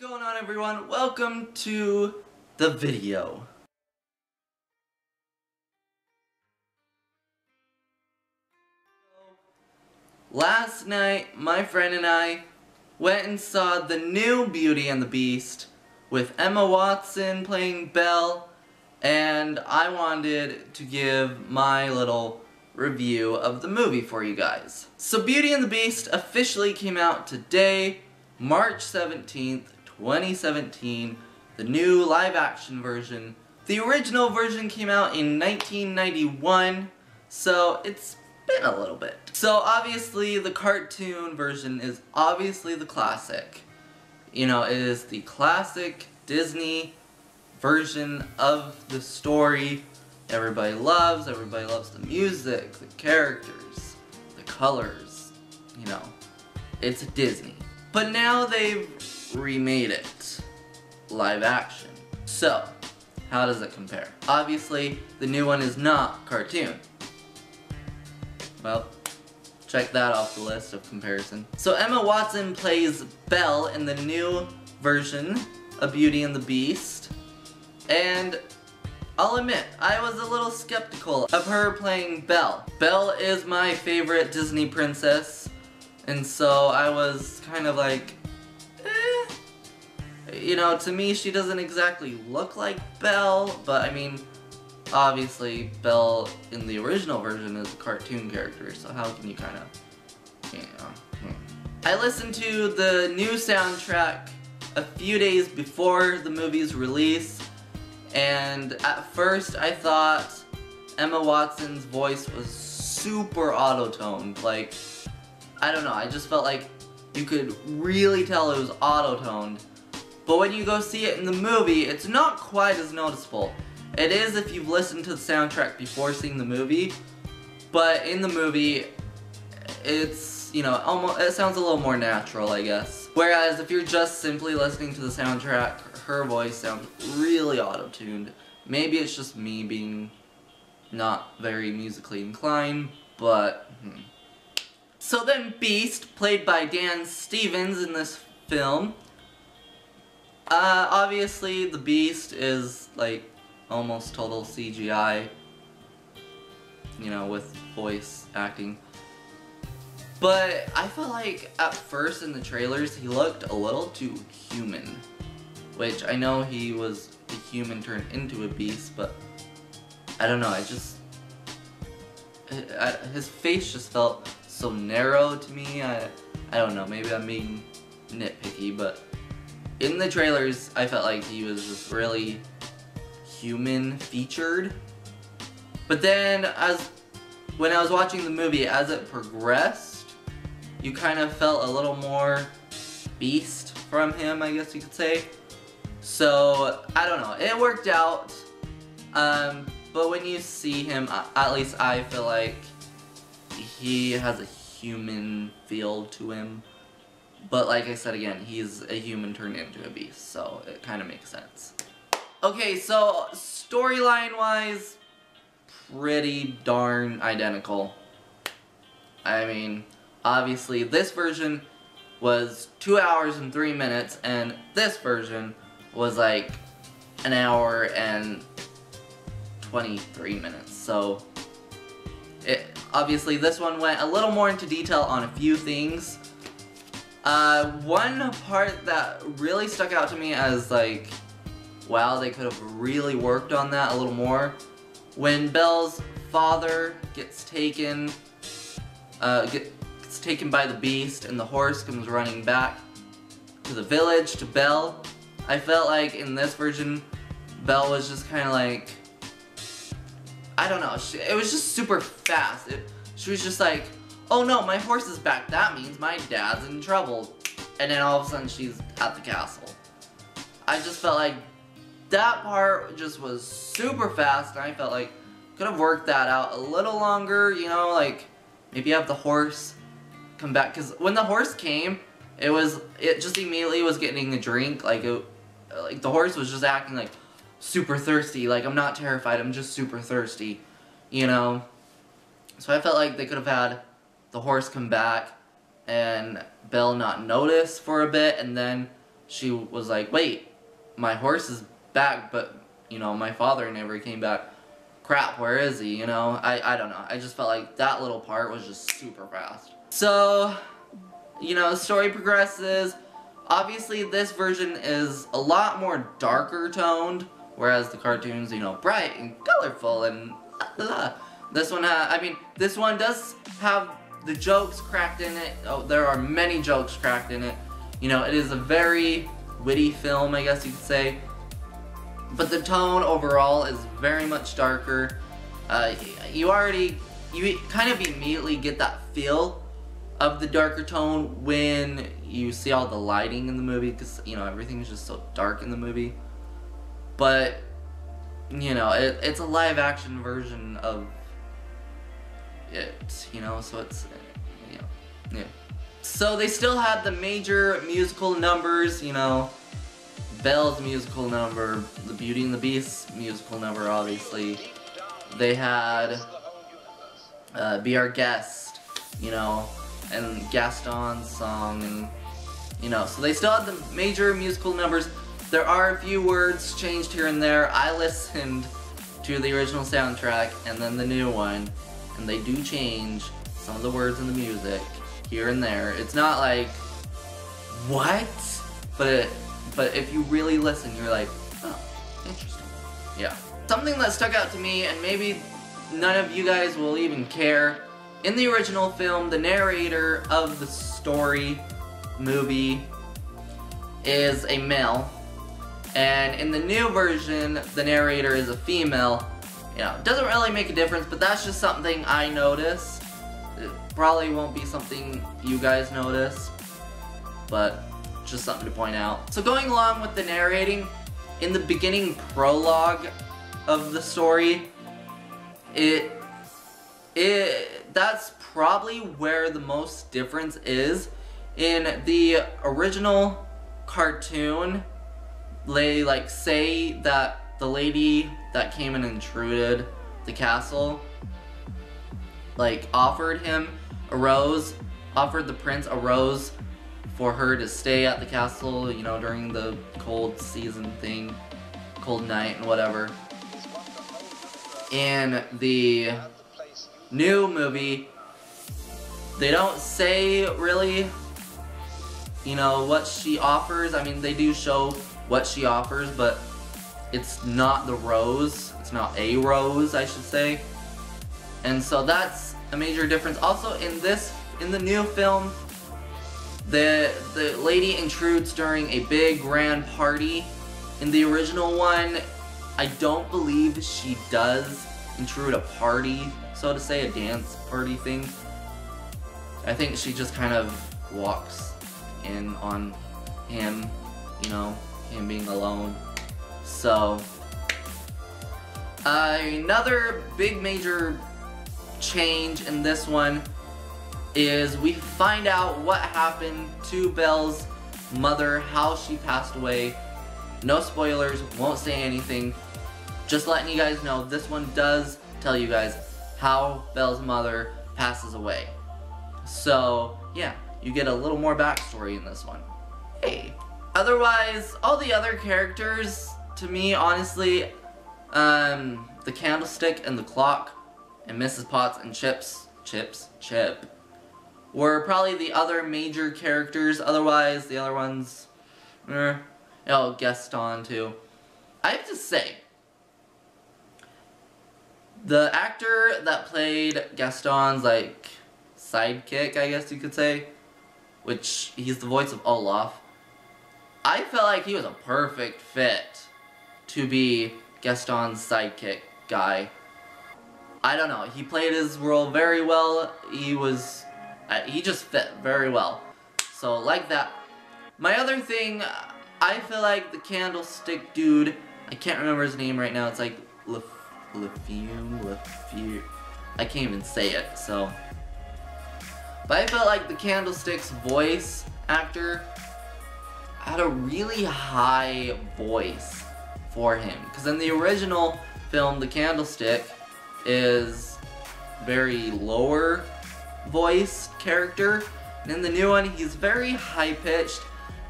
going on, everyone? Welcome to the video. Last night, my friend and I went and saw the new Beauty and the Beast with Emma Watson playing Belle, and I wanted to give my little review of the movie for you guys. So Beauty and the Beast officially came out today, March 17th, 2017, the new live-action version. The original version came out in 1991, so it's been a little bit. So obviously the cartoon version is obviously the classic. You know, it is the classic Disney version of the story everybody loves the music, the characters, the colors, you know, it's Disney. But now they've remade it live action. So, how does it compare? Obviously, the new one is not cartoon. Well, check that off the list of comparison. So Emma Watson plays Belle in the new version of Beauty and the Beast, and I'll admit, I was a little skeptical of her playing Belle. Belle is my favorite Disney princess, and so I was kind of like, You know, to me she doesn't exactly look like Belle, but I mean, obviously Belle in the original version is a cartoon character, so how can you kind of, you know. I listened to the new soundtrack a few days before the movie's release, and at first I thought Emma Watson's voice was super auto-toned. Like, I don't know, I just felt like you could really tell it was auto-toned. But when you go see it in the movie, it's not quite as noticeable. It is if you've listened to the soundtrack before seeing the movie, but in the movie, it's, you know, almost, it sounds a little more natural, I guess. Whereas if you're just simply listening to the soundtrack, her voice sounds really auto-tuned. Maybe it's just me being not very musically inclined, but So then Beast, played by Dan Stevens in this film. Obviously the Beast is like almost total CGI, you know, with voice acting. But I felt like at first in the trailers he looked a little too human. Which I know he was a human turned into a beast, but I don't know, his face just felt so narrow to me. I don't know, maybe I'm being nitpicky, but in the trailers I felt like he was just really human featured. But then when I was watching the movie, as it progressed, you kind of felt a little more beast from him, I guess you could say. So, I don't know, it worked out, but when you see him, at least I feel like he has a human feel to him. But like I said again, he's a human turned into a beast, so it kind of makes sense. Okay, so storyline-wise, pretty darn identical. I mean, obviously this version was 2 hours and 3 minutes, and this version was like an hour and 23 minutes. So obviously this one went a little more into detail on a few things. One part that really stuck out to me as like, wow, they could have really worked on that a little more. When Belle's father gets taken by the Beast and the horse comes running back to the village to Belle, I felt like in this version, Belle was just kind of like, I don't know, it was just super fast. She was just like, oh no, my horse is back, that means my dad's in trouble. And then all of a sudden she's at the castle. I just felt like that part just was super fast, and I felt like could have worked that out a little longer, you know, like maybe have the horse come back, because when the horse came, it just immediately was getting a drink, like the horse was just acting like super thirsty, like I'm not terrified, I'm just super thirsty, you know. So I felt like they could have had the horse come back and Belle not notice for a bit, and then she was like, wait, my horse is back, but, you know, my father never came back. Crap, where is he, you know? I don't know. I just felt like that little part was just super fast. So, you know, the story progresses. Obviously, this version is a lot more darker toned, whereas the cartoon's, you know, bright and colorful and This one, this one does have the jokes cracked in it. Oh, there are many jokes cracked in it. You know, it is a very witty film, I guess you could say. But the tone overall is very much darker. You kind of immediately get that feel of the darker tone when you see all the lighting in the movie, because, you know, everything's just so dark in the movie. But, you know, it's a live action version of it, you know, so it's, you know, yeah. So they still had the major musical numbers, you know, Belle's musical number, the Beauty and the Beast musical number, obviously. They had Be Our Guest, you know, and Gaston's song, and, you know, so they still had the major musical numbers. There are a few words changed here and there. I listened to the original soundtrack and then the new one, and they do change some of the words in the music here and there. It's not like, what? But if you really listen, you're like, oh, interesting. Yeah. Something that stuck out to me, and maybe none of you guys will even care, in the original film, the narrator of the movie, is a male. And in the new version, the narrator is a female. You know, it doesn't really make a difference, but that's just something I noticed. It probably won't be something you guys notice, but just something to point out. So going along with the narrating, in the beginning prologue of the story, that's probably where the most difference is. In the original cartoon, they like say that the lady that came and intruded the castle like offered the prince a rose for her to stay at the castle, you know, during the cold season thing, cold night and whatever. In the new movie, they don't say really, you know, what she offers. I mean, they do show what she offers, but it's not the rose. It's not a rose, I should say. And so that's a major difference. Also, in the new film, the lady intrudes during a big grand party. In the original one, I don't believe she does intrude a party, so to say, a dance party thing. I think she just kind of walks in on him, you know, him being alone. So, another big major change in this one is we find out what happened to Belle's mother, how she passed away. No spoilers, won't say anything. Just letting you guys know, this one does tell you guys how Belle's mother passes away. So, yeah, you get a little more backstory in this one. Hey. Otherwise, all the other characters, to me, honestly, the candlestick and the clock and Mrs. Potts and Chip, were probably the other major characters. Otherwise, the other ones, oh, Gaston too. I have to say, the actor that played Gaston's, like, sidekick, I guess you could say, which he's the voice of Olaf, I felt like he was a perfect fit to be Gaston's sidekick guy. I don't know, he played his role very well. He just fit very well. So, like that. My other thing, I feel like the candlestick dude, I can't remember his name right now, it's like Lefevre, I can't even say it, so. But I felt like the candlestick's voice actor had a really high voice for him. Because in the original film, the candlestick is very lower voiced character. And in the new one, he's very high pitched.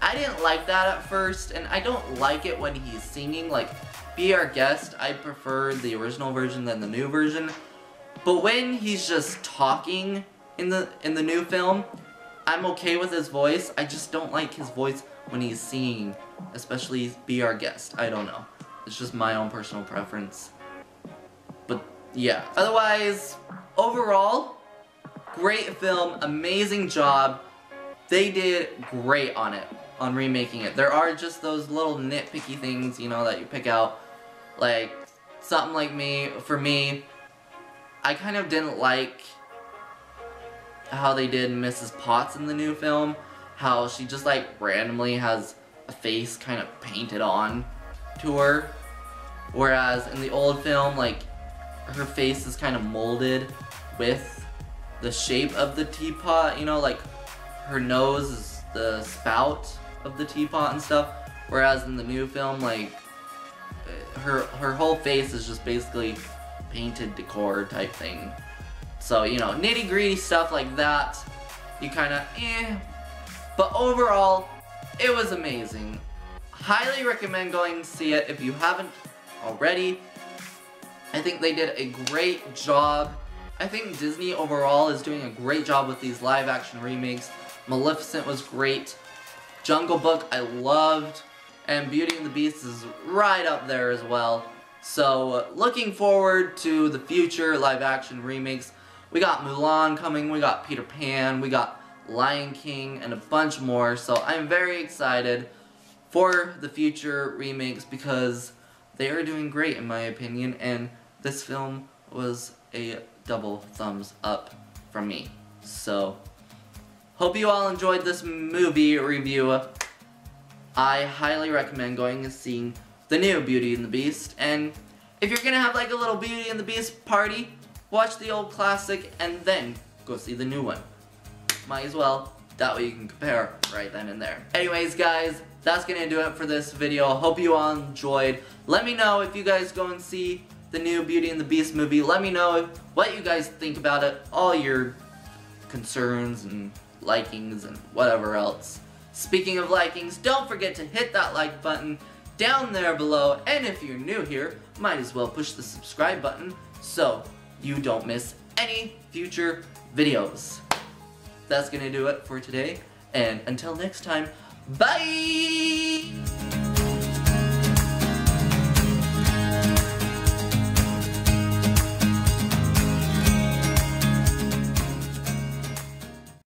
I didn't like that at first, and I don't like it when he's singing. Like, Be Our Guest, I prefer the original version than the new version. But when he's just talking in the new film, I'm okay with his voice. I just don't like his voice when he's singing, especially Be Our Guest. I don't know. It's just my own personal preference. But yeah, otherwise, overall, great film, amazing job. They did great on it, on remaking it. There are just those little nitpicky things, you know, that you pick out. Like, something like for me, I kind of didn't like how they did Mrs. Potts in the new film. How she just like randomly has a face kind of painted on to her. Whereas in the old film, like, her face is kind of molded with the shape of the teapot, you know, like her nose is the spout of the teapot and stuff. Whereas in the new film, like, her whole face is just basically painted decor type thing. So, you know, nitty gritty stuff like that, you kind of but overall, it was amazing. Highly recommend going to see it if you haven't already. I think they did a great job. I think Disney overall is doing a great job with these live action remakes. Maleficent was great. Jungle Book I loved. And Beauty and the Beast is right up there as well. So, looking forward to the future live action remakes. We got Mulan coming, we got Peter Pan, we got Lion King, and a bunch more. So I'm very excited for the future remakes because they are doing great in my opinion, and this film was a double thumbs up from me. So, hope you all enjoyed this movie review. I highly recommend going and seeing the new Beauty and the Beast, and if you're gonna have like a little Beauty and the Beast party, watch the old classic and then go see the new one. Might as well, that way you can compare right then and there. Anyways guys, that's gonna do it for this video. Hope you all enjoyed. Let me know if you guys go and see the new Beauty and the Beast movie. Let me know what you guys think about it, all your concerns and likings and whatever else. Speaking of likings, don't forget to hit that like button down there below, and if you're new here, might as well push the subscribe button so you don't miss any future videos. That's gonna do it for today, and until next time, bye!